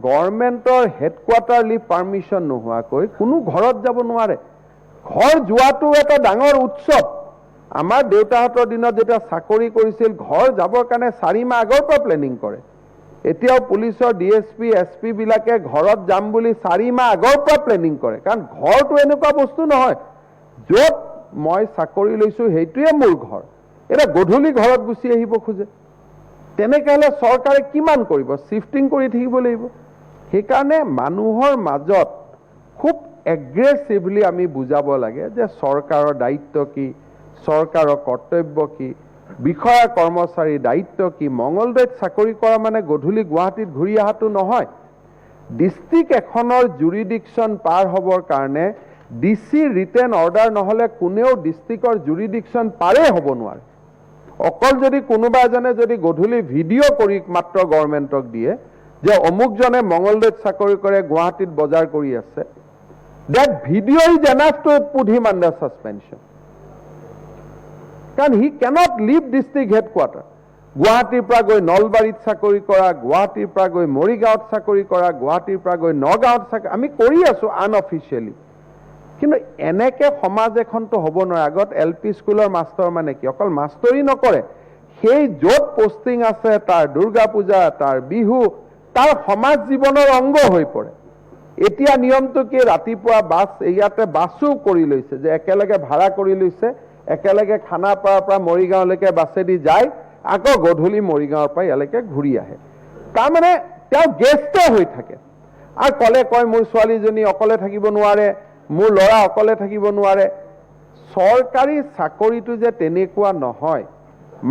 গভৰ্ণমেণ্টৰ হেডকোৱাৰ্টাৰলি permission নোহোৱাকৈ কোনো ঘৰত যাব নোৱাৰে। ঘৰ যোৱাটো এটা ডাঙৰ উৎসৱ। আমাৰ দেউতাহঁতৰ দিনত যেতিয়া চাকৰি কৰিছিল ঘৰ যাবৰ কাৰণে 4 মাহ আগৰ পৰা প্লেনিং কৰে। এতিয়াও পুলিচৰ DSP SP বিলাকে ঘৰত যাম বুলি 4 মাহ আগৰ পৰা প্লেনিং কৰে, কাৰণ ঘৰটো এনেকুৱা বস্তু নহয় য'ত মই চাকৰি লৈছোঁ সেইটোৱে মোৰ ঘৰ। এটা গধূলি ঘৰত গুচি আহিব খোজে, তেনেকৈ হ'লে চৰকাৰে কিমান কৰিব? শিফটিং কৰি থাকিব লাগিব। সেইকাৰণে মানুহৰ মাজত খুব এগ্ৰেছিভলি আমি বুজাব লাগে যে চৰকাৰৰ দায়িত্ব কি, চৰকাৰৰ কৰ্তব্য কি, বিষয়া কৰ্মচাৰীৰ দায়িত্ব কি। মঙলদৈত চাকৰি কৰা মানে গধূলি গুৱাহাটীত ঘূৰি অহাটো নহয়। ডিষ্ট্ৰিক্ট এখনৰ জুৰিডিকশ্যন পাৰ হ'বৰ কাৰণে DC ৰিটেন অৰ্ডাৰ নহ'লে কোনেও ডিষ্ট্ৰিক্টৰ জুৰিডিকশ্যন পাৰেই হ'ব নোৱাৰে। অকল যদি কোনোবা এজনে যদি গধূলি ভিডিঅ' কৰি মাত্ৰ গভৰ্ণমেণ্টক দিয়ে যে অমুকজনে মঙলদৈত চাকৰি কৰে গুৱাহাটীত বজাৰ কৰি আছে, that video is enough to put him under suspension. Because he cannot leave district headquarters. গুৱাহাটীৰ পৰা গৈ নলবাৰীত চাকৰি কৰা, গুৱাহাটীৰ পৰা গৈ মৰিগাঁৱত চাকৰি কৰা, গুৱাহাটীৰ পৰা গৈ নগাঁৱত চাকৰি আমি কৰি আছোঁ আনঅফিচিয়েলি। কিন্তু এনেকৈ সমাজ এখনতো হ'ব নোৱাৰে। আগত LP স্কুলৰ মাষ্টৰ মানে কি অকল মাষ্টৰী নকৰে, সেই য'ত পোষ্টিং আছে তাৰ দুৰ্গা পূজা, তাৰ বিহু, তাৰ সমাজ জীৱনৰ অংগ হৈ পৰে। এতিয়া নিয়মটো কি, ৰাতিপুৱা বাছ ইয়াতে বাছো কৰি লৈছে যে একেলগে ভাড়া কৰি লৈছে, একেলগে খানাপাৰাৰ পৰা মৰিগাঁৱলৈকে বাছেদি যায়, আকৌ গধূলি মৰিগাঁৱৰ পৰা ইয়ালৈকে ঘূৰি আহে। তাৰমানে তেওঁ গেষ্ট হৈ থাকে। আৰু কয় মোৰ ছোৱালীজনী অকলে থাকিব নোৱাৰে, মোৰ ল'ৰা অকলে থাকিব নোৱাৰে। চৰকাৰী চাকৰিটো যে তেনেকুৱা নহয়।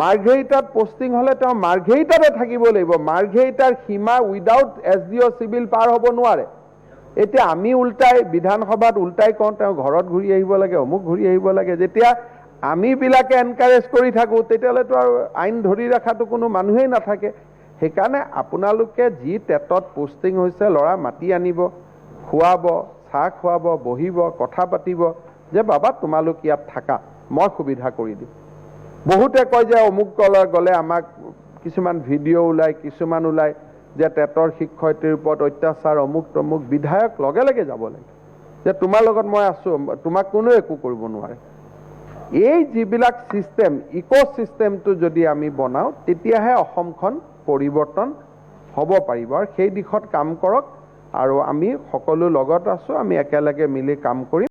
মাৰ্ঘেৰিটাত পোষ্টিং হ'লে তেওঁ মাৰ্ঘেৰিটাতে থাকিব লাগিব। মাৰ্ঘেৰিটাৰ সীমা উইদাউট SDO চিভিল পাৰ হ'ব নোৱাৰে। এতিয়া আমি উল্টাই বিধানসভাত উল্টাই কওঁ তেওঁ ঘৰত ঘূৰি আহিব লাগে, অমুক ঘূৰি আহিব লাগে। যেতিয়া আমিবিলাকে এনকাৰেজ কৰি থাকোঁ তেতিয়াহ'লেতো আৰু আইন ধৰি ৰখাটো কোনো মানুহেই নাথাকে। সেইকাৰণে আপোনালোকে যি টেটত পোষ্টিং হৈছে ল'ৰা মাতি আনিব, খুৱাব, চাহ খুৱাব, বহিব, কথা পাতিব যে বাবা তোমালোক ইয়াত থাকা, মই সুবিধা কৰি দিম। বহুতে কয় যে অমুক গ'লে আমাক কিছুমান ভিডিঅ' ওলায়, কিছুমান ওলায় যে টেটৰ শিক্ষয়িত্ৰীৰ ওপৰত অত্যাচাৰ, অমুক তমুক। বিধায়ক লগে লগে যাব লাগে যে তোমাৰ লগত মই আছোঁ, তোমাক কোনো একো কৰিব নোৱাৰে। এই যিবিলাক ছিষ্টেম, ইক'ছিষ্টেমটো যদি আমি বনাওঁ তেতিয়াহে অসমখন পৰিৱৰ্তন হ'ব পাৰিব। আৰু সেই দিশত কাম কৰক, আৰু আমি সকলো লগত আছোঁ, আমি একেলগে মিলি কাম কৰিম।